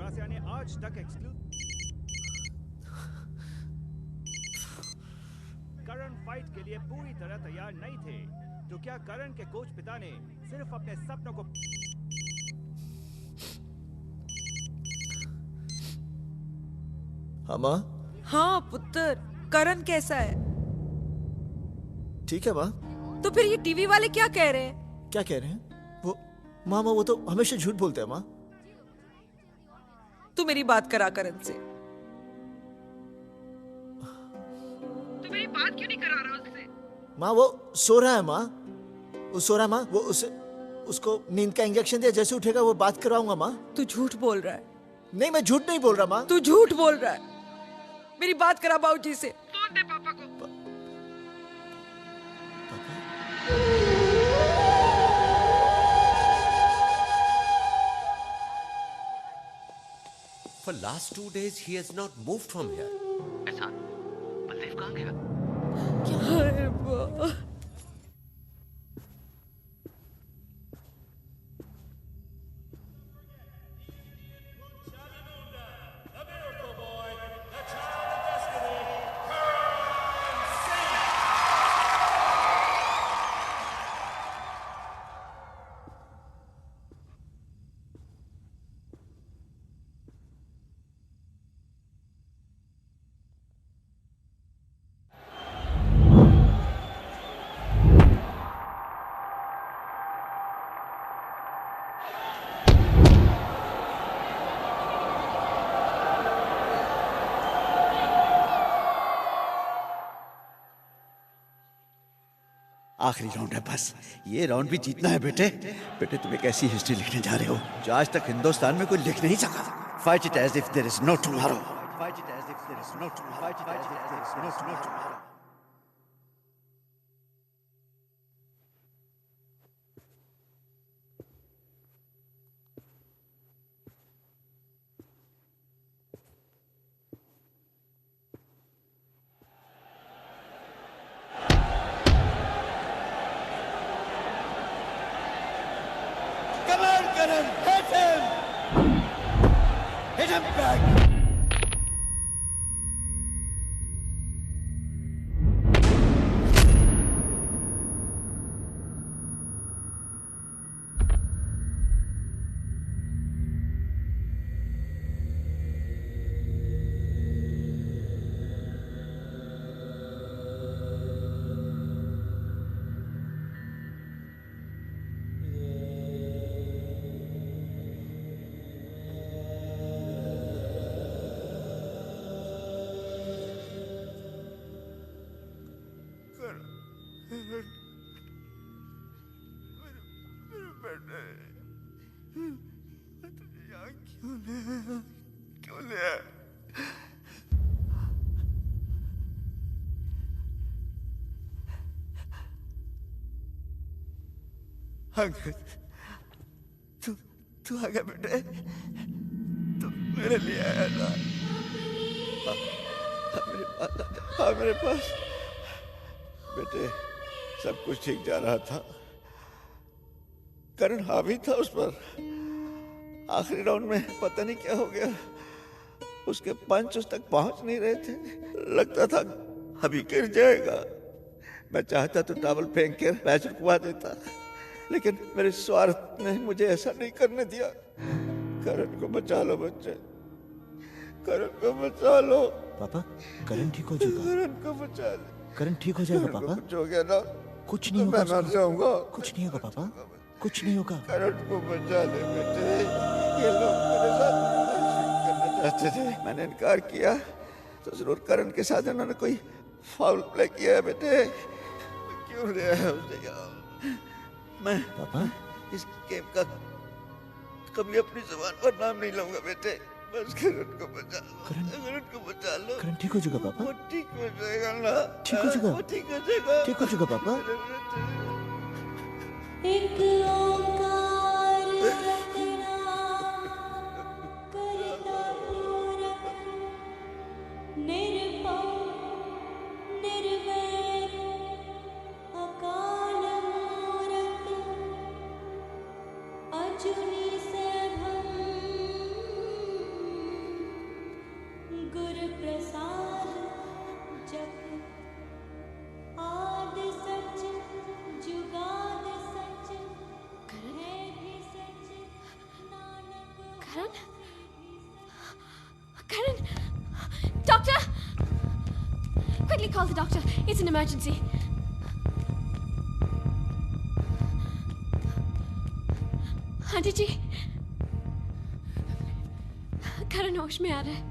चौरासिया ने आज तक करण फाइट के लिए पूरी तरह तैयार नहीं थे, तो क्या करण के कोच पिता ने सिर्फ अपने सपनों को माँ? हाँ पुत्र, करण कैसा है? ठीक है माँ। तो फिर ये टीवी वाले क्या कह रहे हैं? क्या कह रहे हैं वो? माँ वो तो हमेशा झूठ बोलते हैं माँ। तू मेरी बात करा करण से। तू मेरी बात क्यों नहीं करा रहा उससे? माँ वो सो रहा है माँ, वो सो रहा है माँ। वो उसको नींद का इंजेक्शन दिया, जैसे उठेगा वो बात कराऊंगा माँ। तू झूठ बोल रहा है। नहीं मैं झूठ नहीं बोल रहा माँ। तू झूठ बोल रहा है। मेरी बात करा बाबूजी से। फोन दे पापा को। For last 2 days he has not moved from here. एहसान, बलदेव कहाँ गया? अरे वाह। आखिरी राउंड है बस, ये राउंड भी जीतना है बेटे। बेटे तुम एक ऐसी हिस्ट्री लिखने जा रहे हो जो आज तक हिंदुस्तान में कोई लिख नहीं सका। Fight it as if there is no tomorrow. Fight it as if there is no tomorrow. Fight it as if there is no tomorrow. तू आ गया बेटे, तू मेरे लिए आया ना। मेरे पास बेटे सब कुछ ठीक जा रहा था। करण हावी था उस पर। आखिरी राउंड में पता नहीं क्या हो गया, उसके पंच उस तक पहुंच नहीं रहे थे। लगता था अभी गिर जाएगा। मैं चाहता तो टॉवल फेंक कर मैच रुकवा देता, लेकिन मेरे स्वार्थ ने मुझे ऐसा नहीं करने दिया। करण को बचा लो बच्चे, करण को बचा लो। पापा करण ठीक हो जाएगा। करण को बचा ले। करण ठीक हो जाएगा पापा। कुछ हो गया ना? कुछ नहीं होगा। मैं मर जाऊंगा। कुछ नहीं होगा पापा, कुछ नहीं होगा। करण को बचा ले बेटे। ये लोग मेरे साथ करना चाहते थे, मैंने इनकार किया तो जरूर करण के साथ इन्होंने कोई फाउल प्ले किया है बेटे। क्यों ले आया उसे यहाँ? मैं पापा इस गेम का कभी अपनी जुबान पर नाम नहीं लूंगा बेटे। बस करण को बचा लो। करण को बचा लो। करण ठीक हो जाएगा पापा। वो ठीक हो जाएगा ना? ठीक हो जाएगा। वो ठीक हो जाएगा। ठीक हो जाएगा पापा। एक ओंकार रटना करता पूरन निर्भय निर्वैर अकाल मूरत अजुनि सैभं Karan! Doctor! Quickly call the doctor. It's an emergency. Aunty ji, Karan होश में आ रहा है।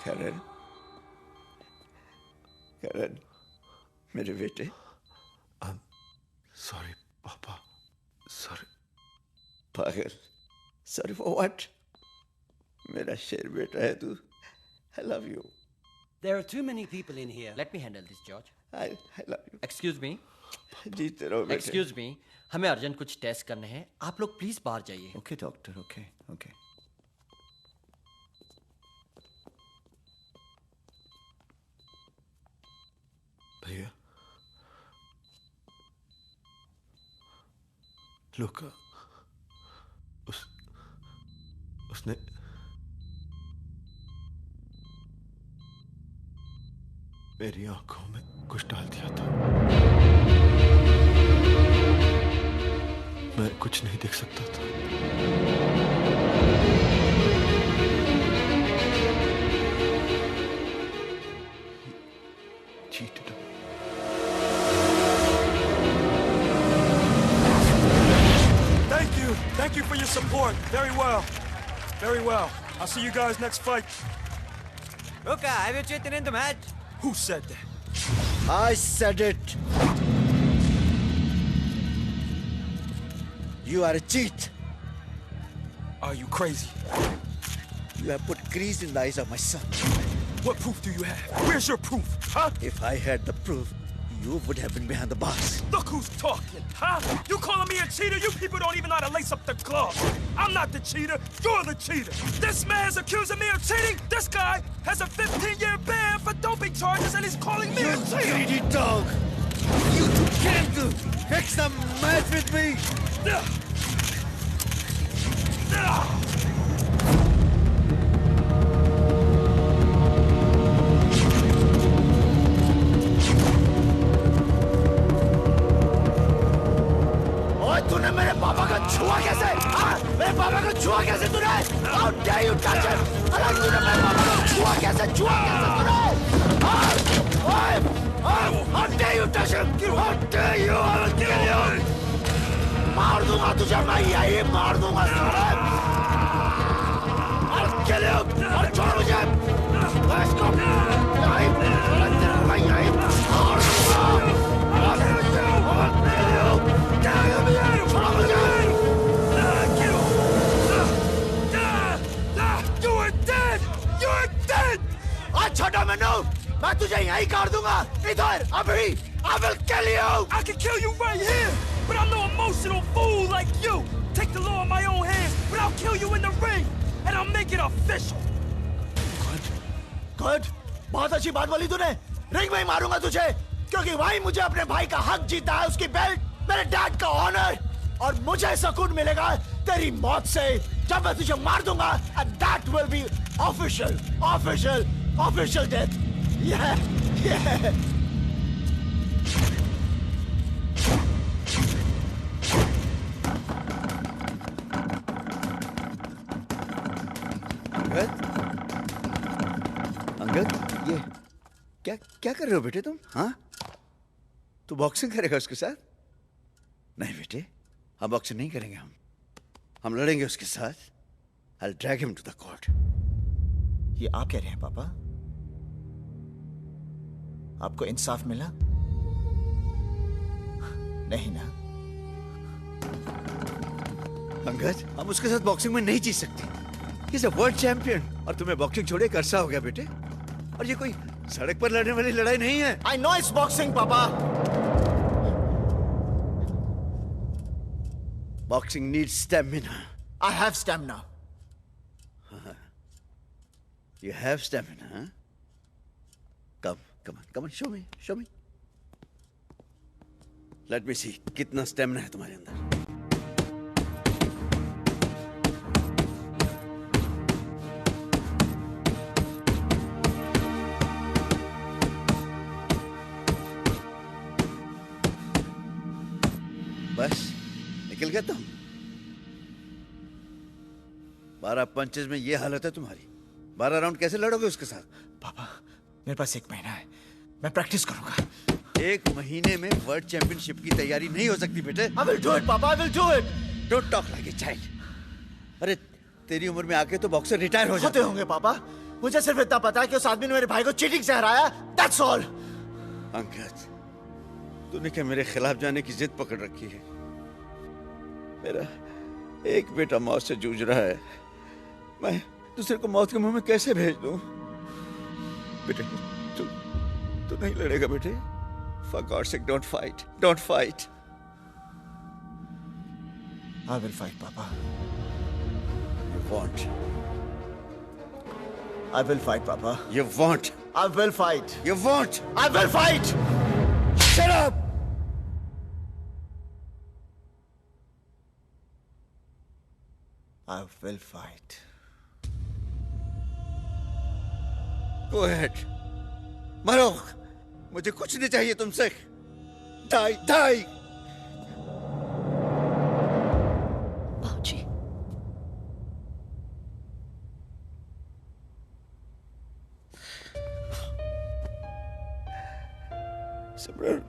करण, करण, मेरे बेटे। सॉरी पापा, सॉरी। पागल, सॉरी फॉर व्हाट? मेरा शेर बेटा है तू। I love you. There are too many people in here. Let me handle this, George. I love you. Excuse me. जीते रहो बेटे। Excuse me. हमें अर्जेंट कुछ टेस्ट करने हैं। आप लोग प्लीज बाहर जाइए। Okay doctor, okay okay. भैया, लुका, उसने मेरी आंखों में कुछ डाल दिया था। मैं कुछ नहीं देख सकता था। Cheated on me. Thank you for your support. Very well. Very well. I'll see you guys next fight. Ruka, have you cheated in the match? Who said that? I said it. You are a cheat. Are you crazy? You have put grease in the eyes of my son. What proof do you have? Where's your proof, huh? If I had the proof, you would have been behind the bars. Look who's talking, huh? You calling me a cheater? You people don't even know how to lace up the gloves. I'm not the cheater. You're the cheater. This man's accusing me of cheating. This guy has a 15-year ban for doping charges, and he's calling me a cheater. You greedy dog! You can't fix the match with me! तूने मेरे पापा का छुआ कैसे? हाँ? मेरे पापा का छुआ कैसे तूने? How dare you touch him? अरे तूने मेरे पापा का छुआ कैसे तूने? हाँ? How dare you touch him? How dare you? I will kill you! मार दूँगा तुझे मैं यही मार दूँगा साले! I'll kill you! और छोड़ मुझे! Let's go! यही मार दूँगा! छोटा मनु, मैं तुझे यहीं काट दूंगा, इधर, अभी, I will kill you! I can kill you right here, but I'm no emotional fool like you. Take the law in my own hands, but I'll kill you in the ring, and I'll make it official. Good, बहुत अच्छी बात बोली तूने, ring में ही मारूंगा तुझे, क्योंकि वहीं मुझे अपने भाई का हक जीता है, उसकी बेल्ट, मेरे डैड का ऑनर, और मुझे सुकून मिलेगा तेरी मौत से, जब मैं तुझे मार दूंगा, and that will be official death. Yeah. Angad, ये क्या कर रहे हो बेटे तुम? हाँ? तू बॉक्सिंग करेगा उसके साथ? नहीं बेटे, हम बॉक्सिंग नहीं करेंगे हम लड़ेंगे उसके साथ. I'll drag him to the court. ये आप कह रहे हैं पापा? आपको इंसाफ मिला? नहीं ना? अंगद, हम उसके साथ बॉक्सिंग में नहीं जीत सकते. He's a world champion. और तुम्हें बॉक्सिंग छोड़े एक अरसा हो गया बेटे. और ये कोई सड़क पर लड़ने वाली लड़ाई नहीं है. I know it's boxing, पापा. Boxing needs stamina. I have stamina. You have stamina, huh? Come on, show me. Let me see. कितना stamina है तुम्हारे अंदर? बस निकल गया तुम। 12 पंचेस में ये हालत है तुम्हारी। 12 राउंड कैसे लड़ोगे उसके साथ? पापा, मेरे पास 1 महीना है, मैं प्रैक्टिस करूंगा। 1 महीने में वर्ल्ड चैंपियनशिप की तैयारी नहीं हो सकती बेटे। I will do it, पापा, I will do it. Don't talk like a child. अरे तेरी उम्र में आके तो बॉक्सर रिटायर हो जाते होंगे पापा। मुझे सिर्फ इतना पता है कि उस आदमी ने मेरे भाई को चीटिंग से हराया। That's all. अंकित, तूने क्या मेरे खिलाफ जाने की जिद पकड़ रखी है? मेरा एक बेटा मौत से जूझ रहा है, मैं दूसरे को मौत के मुंह में कैसे भेज दूं? बेटे, तू नहीं लड़ेगा बेटे? For God's sake, don't fight. Don't fight. I will fight, Papa. You won't. I will fight, Papa. You won't. I will fight. You won't. I will fight. Shut up. I will fight. Go ahead. मरो। मुझे कुछ नहीं चाहिए तुमसे। Die. बाबूजी। सिमरन,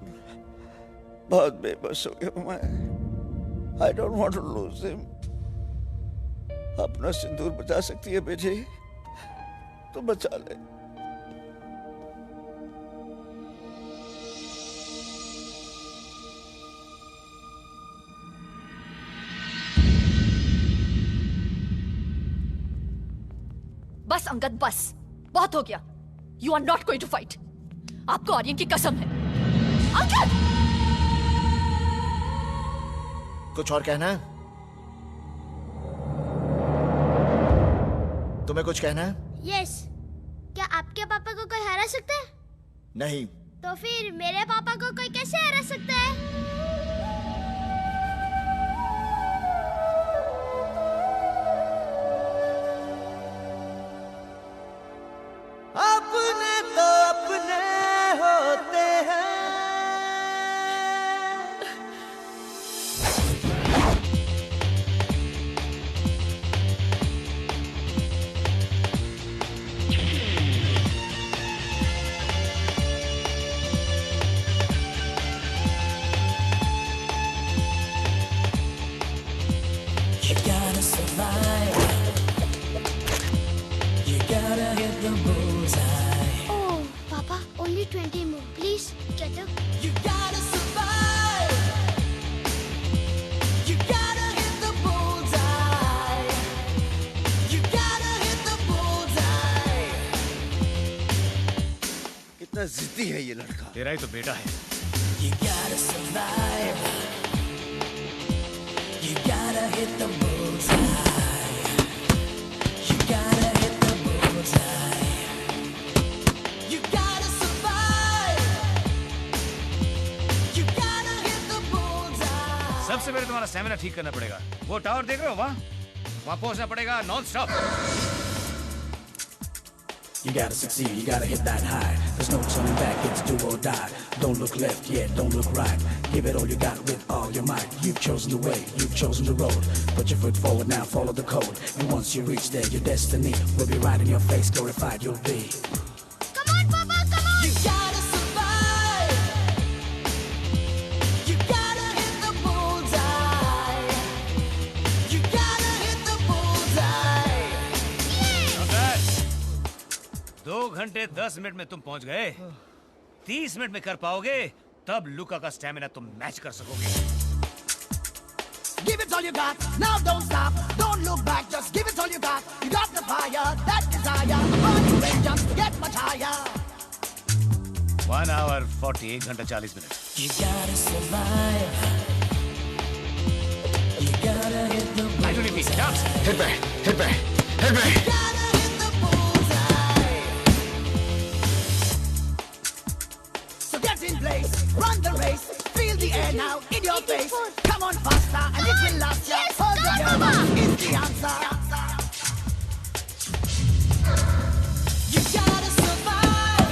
बहुत बेबस हो गया मैं। I don't want to lose him. अपना सिंदूर बचा सकती है बेटी, तो बचा ले। बस अंगद, बस बहुत हो गया। You are not going to fight. आपको आर्यन की कसम है। अंगद! कुछ और कहना है? तुम्हें कुछ कहना है? यस। क्या आपके पापा को कोई हरा सकता है? नहीं। तो फिर मेरे पापा को कोई कैसे हरा सकता है? अपने तो अपने होते हैं। You gotta survive. You gotta hit the bullseye. Oh, Papa, only 20 more, please. Get up. You gotta survive. You gotta hit the bullseye. You gotta hit the bullseye. कितना जिद्दी है ये लड़का। तेरा ही तो बेटा है। You gotta survive. You gotta hit the bullseye. You gotta hit the bullseye. You gotta survive. You gotta hit the bullseye. सबसे पहले तुम्हारा स्टैमिना ठीक करना पड़ेगा। वो टावर देख रहे हो वहाँ पहुंचना पड़ेगा non stop. You gotta succeed, you gotta hit that high. There's no turning back, it's do or die. Don't look left, yeah, don't look right. Give it all you got with all your might. You've chosen the way, you've chosen the road. Put your foot forward now, follow the code. And once you reach there, your destiny will be right in your face, glorified you'll be. Come on, Papa, come on. You gotta survive. You gotta hit the bullseye. You gotta hit the bullseye. 2 घंटे 10 minute में तुम पहुंच गए। 30 minute में कर पाओगे, तब लुका का स्टैमिना तुम मैच कर सकोगे। Give it all you got, now don't stop, don't look back, just give it all you got. You got the fire, that desire, on your way just to get much higher. 1 hour 40, 1 घंटा 40 minute. You gotta survive. You gotta shots. Hit me. Hit me. Hit me. So get in place, run the race, feel the air now in your face. Come on faster and it will last ya. Hold the nerve is the answer. You gotta survive.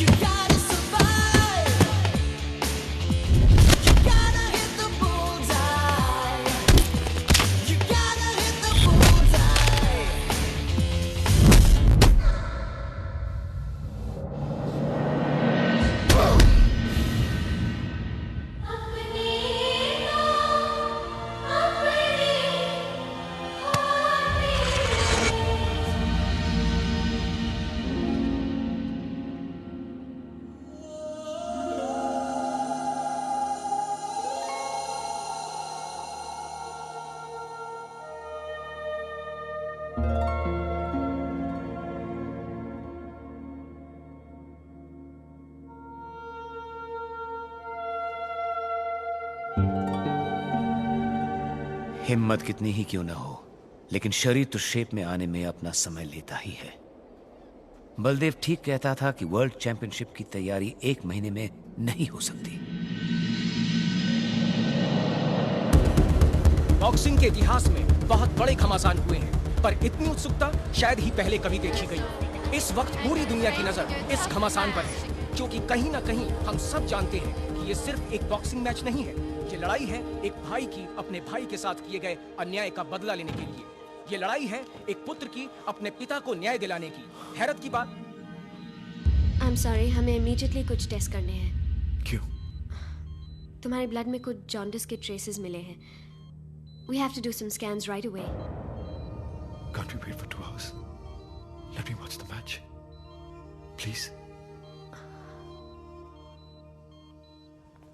You gotta survive. You gotta hit the bullseye. You gotta hit the bullseye. हिम्मत कितनी ही क्यों ना हो, लेकिन शरीर तो shape में आने में अपना समय लेता ही है। बलदेव ठीक कहता था कि वर्ल्ड चैंपियनशिप की तैयारी 1 महीने में नहीं हो सकती। बॉक्सिंग के इतिहास में बहुत बड़े घमासान हुए हैं, पर इतनी उत्सुकता शायद ही पहले कभी देखी गई। इस वक्त पूरी दुनिया की नजर इस घमासान पर है, क्योंकि कहीं ना कहीं हम सब जानते हैं कि ये सिर्फ एक बॉक्सिंग मैच नहीं है। ये लड़ाई है एक भाई की अपने भाई के साथ किए गए अन्याय का बदला लेने के लिए। ये लड़ाई है एक पुत्र की अपने पिता को न्याय दिलाने की। हैरत की बात, I'm sorry, हमें इमीडिएटली कुछ टेस्ट करने हैं। क्यों? तुम्हारे ब्लड में कुछ जॉन्डिस के ट्रेसेस मिले हैं। We have to do some scans right away. Can't we wait for 2 hours? Let me watch the match. Please.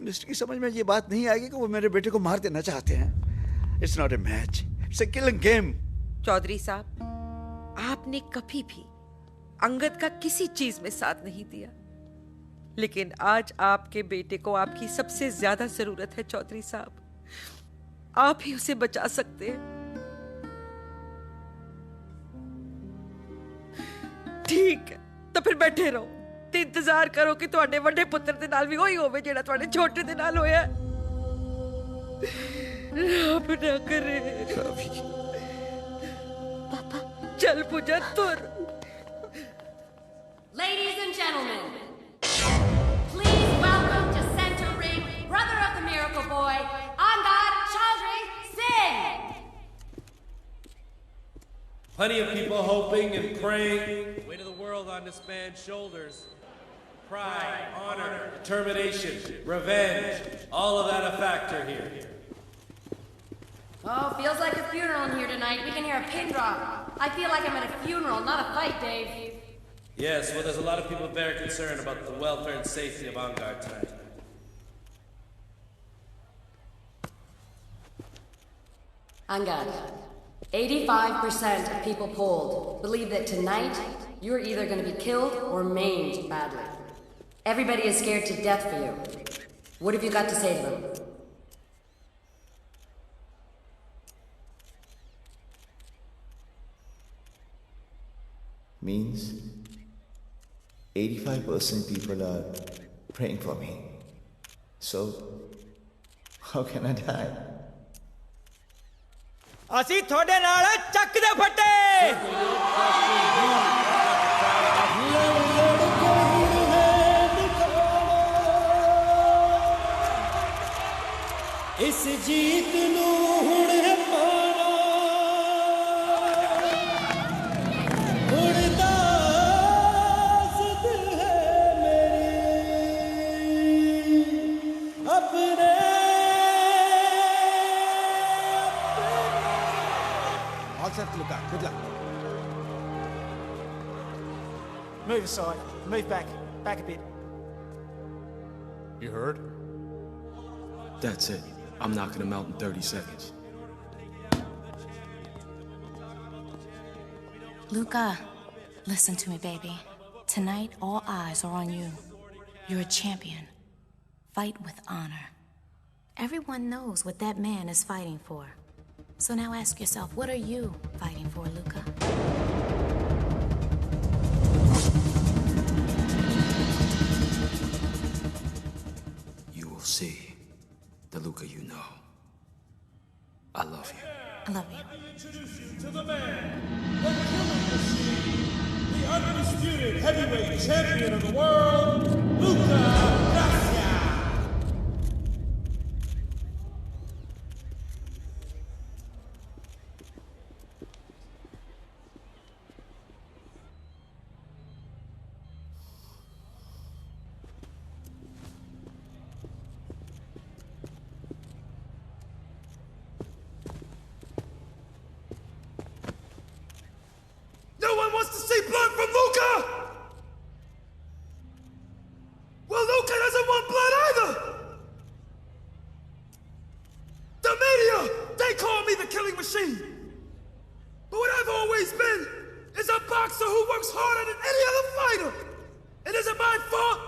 Mister की समझ में ये बात नहीं आएगी कि वो मेरे बेटे को मार देना चाहते हैं। It's not a match. It's a killing game. Chaudhary साहब, आपने कभी भी अंगद का किसी चीज में साथ नहीं दिया, लेकिन आज आपके बेटे को आपकी सबसे ज्यादा जरूरत है। चौधरी साहब, आप ही उसे बचा सकते हैं। ठीक है, तो फिर बैठे रहो ਤੇ ਇੰਤਜ਼ਾਰ ਕਰੋ ਕਿ ਤੁਹਾਡੇ ਵੱਡੇ ਪੁੱਤਰ ਦੇ ਨਾਲ ਵੀ ਉਹੀ ਹੋਵੇ ਜਿਹੜਾ ਤੁਹਾਡੇ ਛੋਟੇ ਦੇ ਨਾਲ ਹੋਇਆ। ਰੱਬ ਨਾ ਕਰੇ। पापा, चल पूजा तुर। Ladies and gentlemen, please welcome to Center Ring, brother of the Miracle Boy, Angad Chaudhry Singh. Plenty of people hoping and praying. Weight of the world on this man's shoulders. Pride, honor, determination, revenge, all of that a factor here. Oh, feels like a funeral in here tonight. We can hear a pin drop. I feel like I'm at a funeral, not a fight, Dave. Yes, well, there's a lot of people very concerned about the welfare and safety of Angad tonight. Angad, 85% of people polled believe that tonight you're either going to be killed or maimed badly. Everybody is scared to death for you. What have you got to say to them? Means 85% people are praying for me. So, how can I die? ਅਸੀਂ ਤੁਹਾਡੇ ਨਾਲ ਚੱਕ ਦੇ ਫੱਟੇ। ਇਸ ਜੀਤ ਨੂੰ ਹੁਣ ਹੈ ਪਾਣਾ, ਉੜਦਾ ਜ਼ਿੱਦ ਹੈ ਮੇਰੀ ਆਪਣੇ। All set, Luka. Good luck. Move aside. Move back. Back a bit. You heard? That's it. I'm knocking him out in 30 seconds. Luka, listen to me, baby. Tonight, all eyes are on you. You're a champion. Fight with honor. Everyone knows what that man is fighting for. So now ask yourself, what are you fighting for, Luca? You will see the Luca you know. I love you. I love you. To the man, the killing machine, the undisputed heavyweight champion of the world, Luca Gracia. No one wants to see blood from Luca! Well, Luca doesn't want blood either! The media, they call me the killing machine. But what I've always been is a boxer who works harder than any other fighter. And is it my fault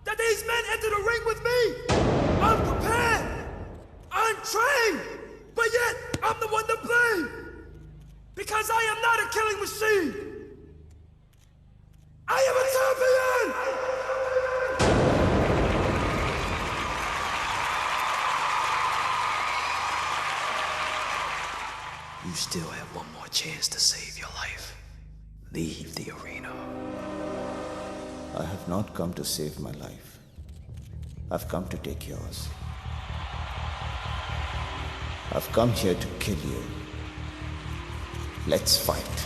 that these men enter the ring with me? I'm prepared. I'm trained. But yet, I'm the one to blame. Because I am not a killing machine! I am a champion! You still have one more chance to save your life. Leave the arena. I have not come to save my life. I've come to take yours. I've come here to kill you. Let's fight.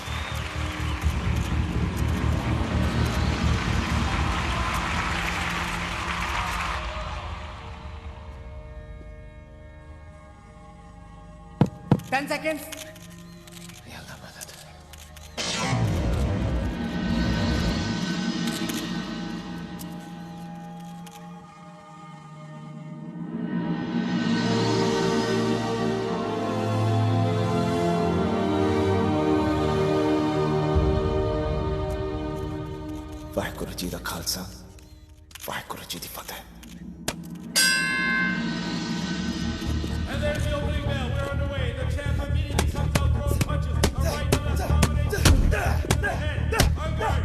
Ten seconds. Waheguru ji the Khalsa Waheguru ji the Fateh And there's the opening bell. We're underway. The champ immediately comes out throwing punches. A right to left combination. Head, unguard,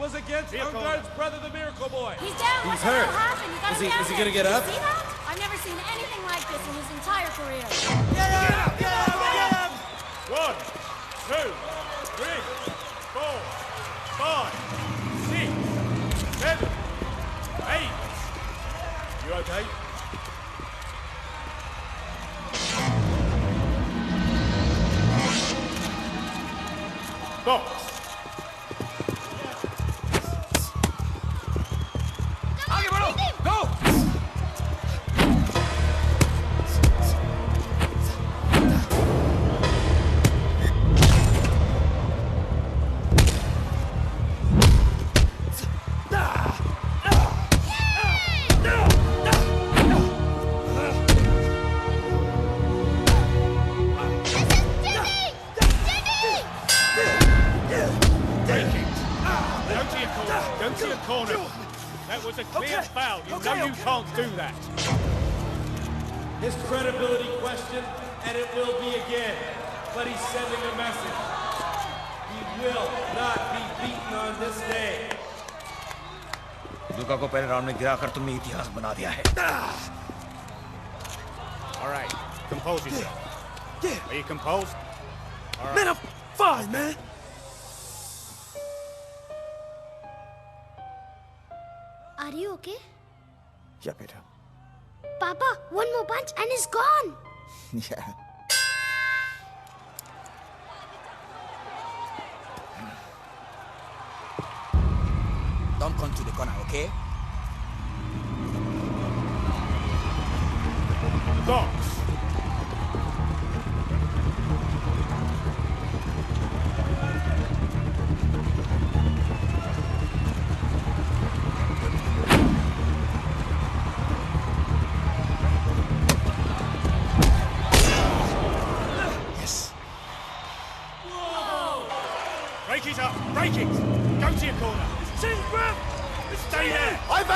was against Unguard's brother, the Miracle Boy. He's down. What the hell happened? You got him down Is he there. gonna get up? Did you see that? I've never seen anything like this in his entire career. Get up! Get up! Get up! 1, 2, 3, 4, 5, 6, 7, 8. You okay? Box. Go! Go to your corner. That was a clear foul. You know you can't do that. His credibility questioned, and it will be again. But he's sending a message. He will not be beaten on this day. लुका को पहले round में गिराकर तुमने इतिहास बना दिया है। All right, compose yourself. Yeah. Are you composed? All right. Man, I'm fine, man. Are you okay? Yeah, beta. Papa, one more punch and he's gone. Yeah. Don't come to the corner, okay? Box. Take it! Go to your corner! It's Griff! Stay there!